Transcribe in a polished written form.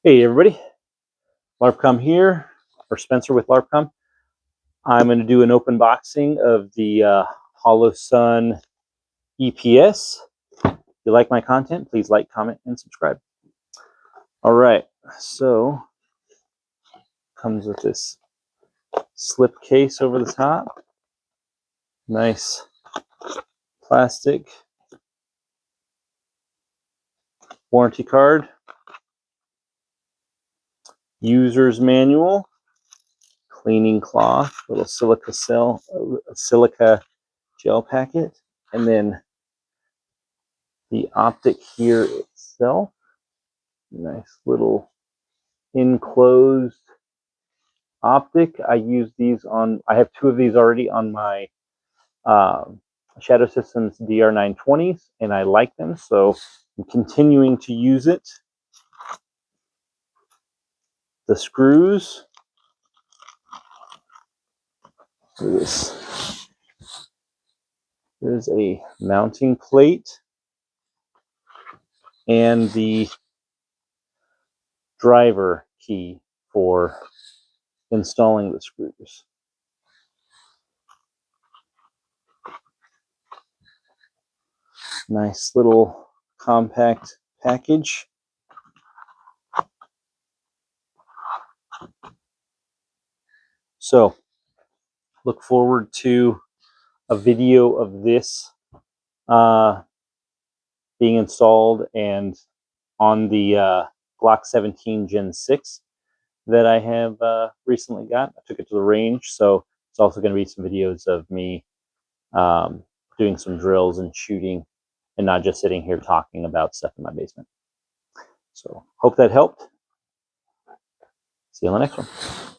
Hey everybody, LARPcom here, or Spencer with LARPcom. I'm going to do an open boxing of the Holosun EPS. If you like my content, please like, comment, and subscribe. All right, so comes with this slip case over the top. Nice plastic warranty card, user's manual, cleaning cloth, little silica gel packet, and then the optic here itself. Nice little enclosed optic. I use these on, I have two of these already on my Shadow Systems DR920s, and I like them, so I'm continuing to use it. The screws. Look at this. There's a mounting plate and the driver key for installing the screws. Nice little compact package. So look forward to a video of this being installed and on the Glock 17 Gen 6 that I have recently got. I took it to the range, so it's also going to be some videos of me doing some drills and shooting and not just sitting here talking about stuff in my basement. So hope that helped. See you on the next one.